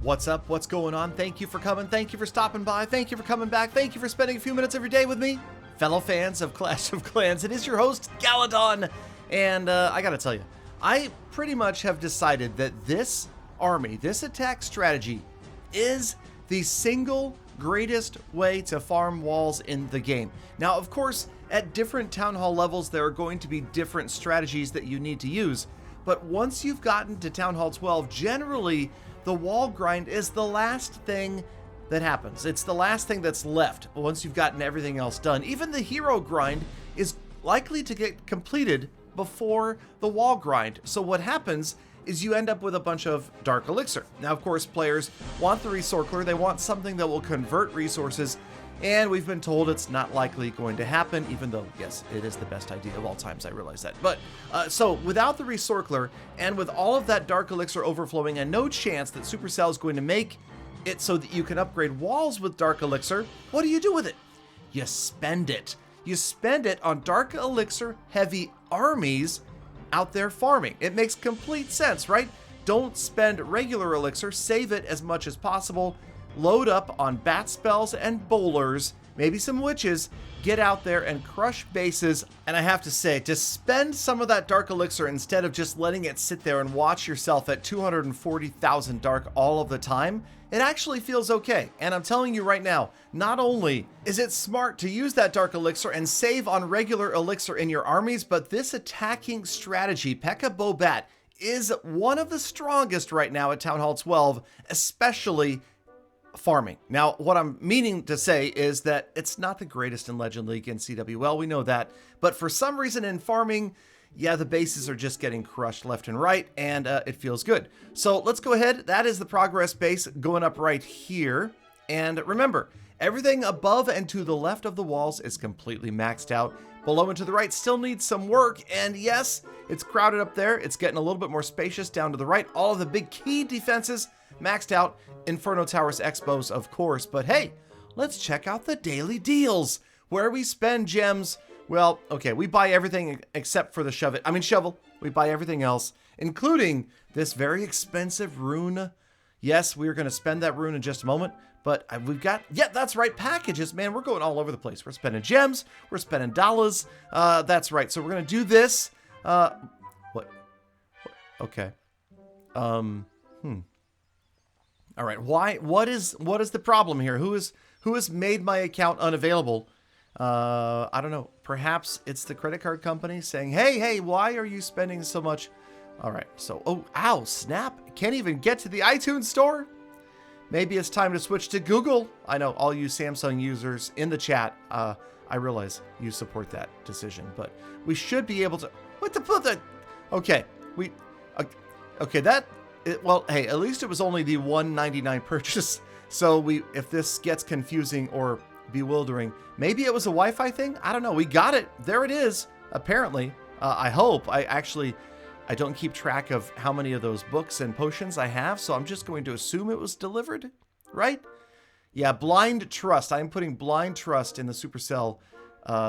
What's up? What's going on? Thank you for coming. Thank you for stopping by. Thank you for coming back. Thank you for spending a few minutes of your day with me. Fellow fans of Clash of Clans, it is your host, Galadon. And I gotta tell you, I pretty much have decided that this army, this attack strategy, is the single greatest way to farm walls in the game. Now, of course, at different town hall levels, there are going to be different strategies that you need to use. But once you've gotten to Town Hall 12, generally, the wall grind is the last thing that happens. It's the last thing that's left once you've gotten everything else done. Even the hero grind is likely to get completed before the wall grind. So what happens is you end up with a bunch of Dark Elixir. Now, of course, players want the Resorcler. They want something that will convert resources. And we've been told it's not likely going to happen, even though, yes, it is the best idea of all times, I realize that. But, so without the Resorcler, and with all of that Dark Elixir overflowing, and no chance that Supercell is going to make it so that you can upgrade walls with Dark Elixir, what do you do with it? You spend it. You spend it on Dark Elixir heavy armies out there farming. It makes complete sense, right? Don't spend regular Elixir, save it as much as possible. Load up on bat spells and bowlers, maybe some witches, get out there and crush bases. And I have to say, to spend some of that Dark Elixir instead of just letting it sit there and watch yourself at 240,000 Dark all of the time, it actually feels okay. And I'm telling you right now, not only is it smart to use that Dark Elixir and save on regular Elixir in your armies, but this attacking strategy, P.E.K.K.A. Bobat, is one of the strongest right now at Town Hall 12, especially farming. Now, what I'm meaning to say is that it's not the greatest in Legend League and CWL, we know that, but for some reason in farming, yeah, the bases are just getting crushed left and right, and it feels good. So let's go ahead. That is the progress base going up right here. And remember, everything above and to the left of the walls is completely maxed out. Below and to the right still needs some work, and yes, it's crowded up there. It's getting a little bit more spacious down to the right. All of the big key defenses maxed out. Inferno Towers Expos, of course, but hey, let's check out the daily deals where we spend gems. Well, okay, we buy everything except for the shovel. We buy everything else, including this very expensive rune. Yes, we're going to spend that rune in just a moment, but we've got, yeah, that's right, packages. Man, we're going all over the place. We're spending gems, we're spending dollars. That's right. So we're going to do this. What? Okay. All right. What is the problem here? Who has made my account unavailable? I don't know. Perhaps it's the credit card company saying, hey, why are you spending so much? All right. So, oh, ow, snap. Can't even get to the iTunes store. Maybe it's time to switch to Google. I know all you Samsung users in the chat. I realize you support that decision, but we should be able to, okay. Well, hey, at least it was only the $1.99 purchase. So if this gets confusing or bewildering, maybe it was a Wi-Fi thing. I don't know. We got it. There it is. Apparently, I hope. I don't keep track of how many of those books and potions I have, so I'm just going to assume it was delivered, right? Yeah, blind trust. I'm putting blind trust in the Supercell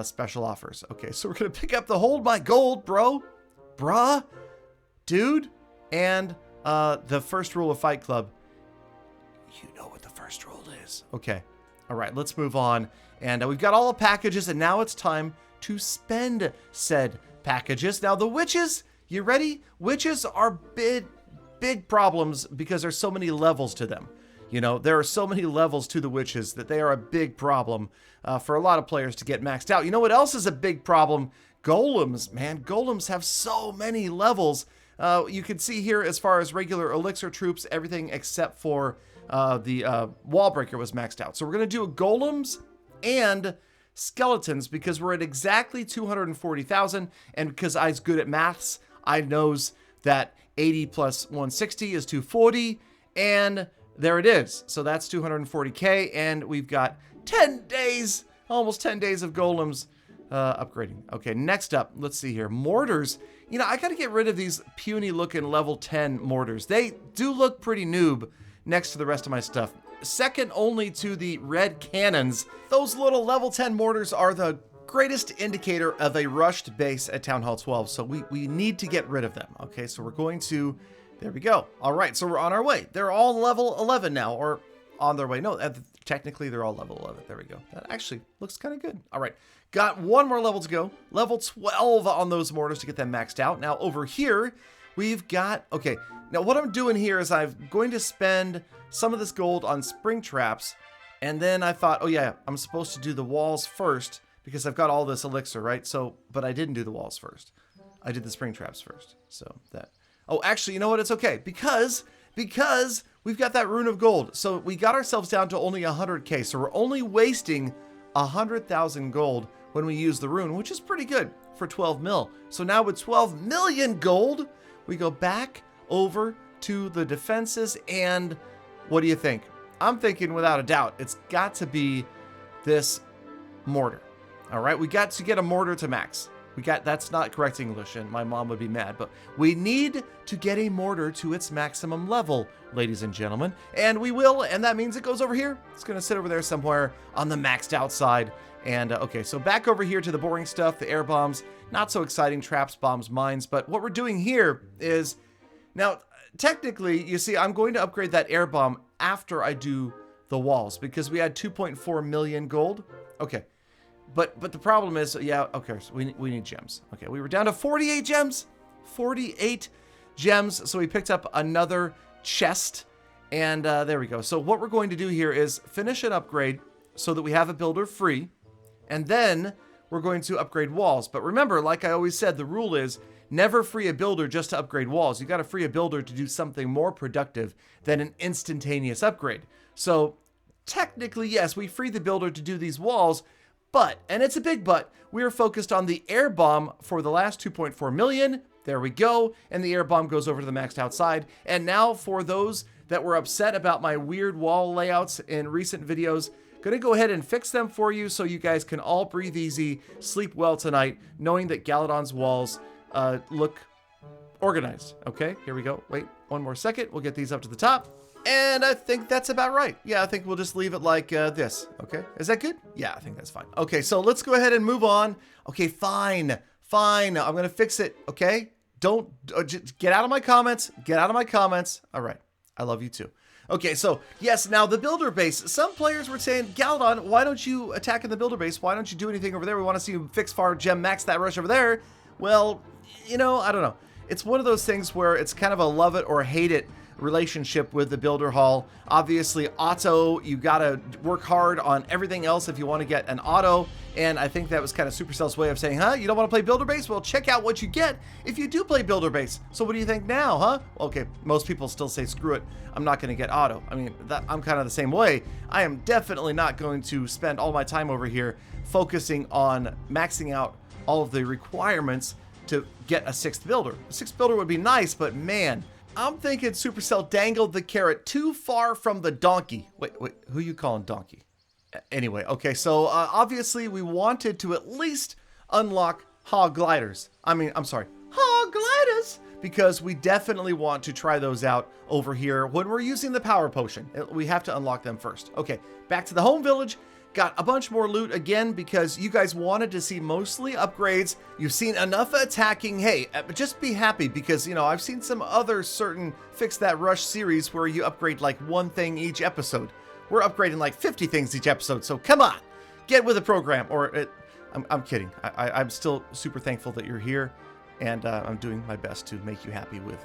special offers. Okay, so we're gonna pick up the Hold My Gold, bruh, dude, and the first rule of Fight Club. You know what the first rule is. Okay. All right, let's move on. And we've got all the packages, and now it's time to spend said packages. Now, the witches, you ready? Witches are big problems because there's so many levels to them. You know, there are so many levels to the witches that they are a big problem for a lot of players to get maxed out. You know what else is a big problem? Golems, man. Golems have so many levels. You can see here as far as regular Elixir troops, everything except for the wall breaker was maxed out. So we're going to do golems and skeletons because we're at exactly 240,000. And because I's good at maths, I knows that 80 plus 160 is 240. And there it is. So that's 240K. And we've got 10 days, almost 10 days of golems upgrading. Okay, next up, let's see here. Mortars. You know, I got to get rid of these puny looking level 10 mortars. They do look pretty noob next to the rest of my stuff. Second only to the red cannons. Those little level 10 mortars are the greatest indicator of a rushed base at Town Hall 12. So we need to get rid of them. Okay, so we're going to There we go. All right, so we're on our way. They're all level 11 now, or on their way. No, technically they're all level 11. There we go. That actually looks kind of good. All right, got one more level to go. Level 12 on those mortars to get them maxed out. Now over here, we've got, okay, now what I'm doing here is I'm going to spend some of this gold on spring traps, and then I thought, oh yeah, I'm supposed to do the walls first because I've got all this elixir, right? So, but I didn't do the walls first. I did the spring traps first. So that, oh, actually, you know what? It's okay because we've got that rune of gold. So we got ourselves down to only 100K. So we're only wasting 100,000 gold when we use the rune, which is pretty good for 12 mil. So now with 12 million gold, we go back over to the defenses. And what do you think? I'm thinking without a doubt, it's got to be this mortar. All right, we got to get a mortar to max. That's not correct English, and my mom would be mad, but we need to get a mortar to its maximum level, ladies and gentlemen, and we will, and that means it goes over here. It's going to sit over there somewhere on the maxed out side. And okay, so back over here to the boring stuff, the air bombs, not so exciting, traps, bombs, mines, but what we're doing here is, now, technically, you see, I'm going to upgrade that air bomb after I do the walls, because we had 2.4 million gold. Okay. But the problem is, yeah, okay, so we need gems. Okay, we were down to 48 gems. 48 gems. So we picked up another chest. And there we go. So what we're going to do here is finish an upgrade so that we have a builder free. And then we're going to upgrade walls. But remember, like I always said, the rule is never free a builder just to upgrade walls. You got to free a builder to do something more productive than an instantaneous upgrade. So technically, yes, we free the builder to do these walls. But, and it's a big but, we are focused on the air bomb for the last 2.4 million. There we go. And the air bomb goes over to the maxed outside. And now for those that were upset about my weird wall layouts in recent videos, gonna go ahead and fix them for you so you guys can all breathe easy, sleep well tonight, knowing that Galadon's walls look organized. Okay, here we go. Wait, one more second. We'll get these up to the top. And I think that's about right. Yeah, I think we'll just leave it like this. Okay, is that good? Yeah, I think that's fine. Okay, so let's go ahead and move on. Okay, fine. I'm gonna fix it, okay? Don't, just get out of my comments. Get out of my comments. All right, I love you too. Okay, so yes, now the builder base. Some players were saying, Galadon, why don't you attack in the builder base? Why don't you do anything over there? We want to see you fix far gem max that rush over there. Well, you know, I don't know. It's one of those things where it's kind of a love it or hate it relationship with the builder hall. Obviously, auto, you gotta work hard on everything else if you want to get an auto. And I think that was kind of Supercell's way of saying, huh, you don't want to play builder base? Well, check out what you get if you do play builder base. So what do you think now, huh? Okay, most people still say, screw it, I'm not going to get auto. I mean, I'm kind of the same way. I am definitely not going to spend all my time over here focusing on maxing out all of the requirements to get a sixth builder. A sixth builder would be nice, but man, I'm thinking Supercell dangled the carrot too far from the donkey. Wait, who you calling donkey? Anyway, okay, so obviously we wanted to at least unlock hog gliders. I'm sorry, hog gliders, because we definitely want to try those out over here when we're using the power potion. We have to unlock them first. Okay, back to the home village. Got a bunch more loot again because you guys wanted to see mostly upgrades. You've seen enough attacking. Hey, just be happy because, you know, I've seen some other certain Fix That Rush series where you upgrade like one thing each episode. We're upgrading like 50 things each episode, so come on, get with the program. I'm kidding. I'm still super thankful that you're here, and I'm doing my best to make you happy with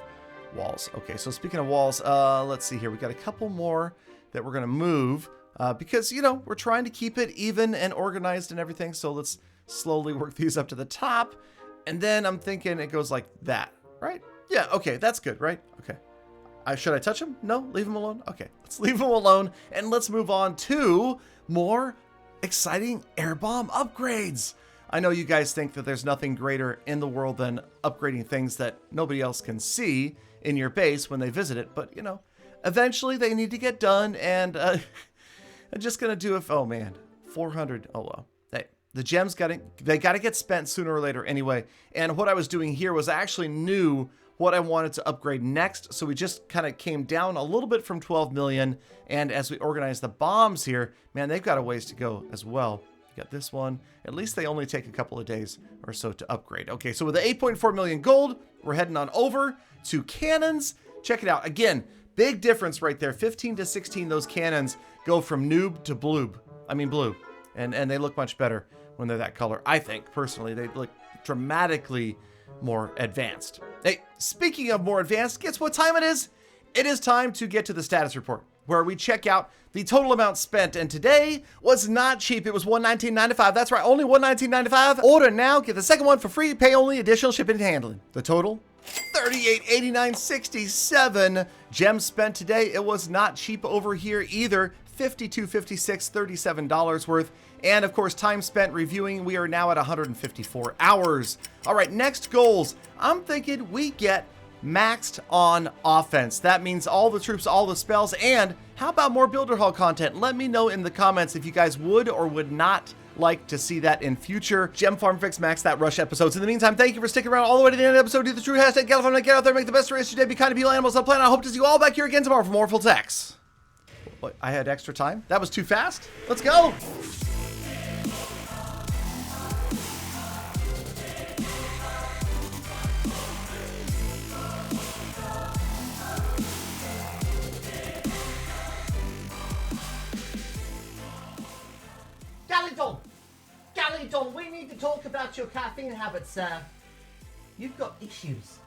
walls. Okay, so speaking of walls, let's see here. We got a couple more that we're gonna move. Because, you know, we're trying to keep it even and organized and everything. So let's slowly work these up to the top. And then I'm thinking it goes like that, right? Yeah, okay, that's good, right? Okay. Should I touch them? No, leave them alone? Okay, let's leave them alone. And let's move on to more exciting air bomb upgrades. I know you guys think that there's nothing greater in the world than upgrading things that nobody else can see in your base when they visit it. But, you know, eventually they need to get done. And, I'm just gonna do it. Oh man, 400. Oh well. The gems they gotta get spent sooner or later anyway. And what I was doing here was I actually knew what I wanted to upgrade next, so we just kind of came down a little bit from 12 million. And as we organize the bombs here, man, they've got a ways to go as well. You got this one. At least they only take a couple of days or so to upgrade. Okay, so with the 8.4 million gold, we're heading on over to cannons. Check it out. Again, big difference right there. 15 to 16, those cannons go from noob to blue. And they look much better when they're that color. I think, personally, they look dramatically more advanced. Hey, speaking of more advanced, guess what time it is? It is time to get to the status report, where we check out the total amount spent. And today was not cheap. It was $119.95. That's right, only $119.95. Order now, get the second one for free, pay only additional shipping and handling. The total? $38.89.67. Gems spent today. It was not cheap over here either. $52.56, $37 worth. And of course, time spent reviewing, we are now at 154 hours. All right, next goals. I'm thinking we get maxed on offense. That means all the troops, all the spells, and how about more Builder Hall content? Let me know in the comments if you guys would or would not like to see that in future Gem Farm Fix Max That Rush episodes. In the meantime, thank you for sticking around all the way to the end of the episode. Do the true hashtag Galadon. Get out there, make the best race today, be kind to people, animals on the planet. I hope to see you all back here again tomorrow for more full text. What, I had extra time? That was too fast? Let's go! Galadon, we need to talk about your caffeine habits, sir. You've got issues.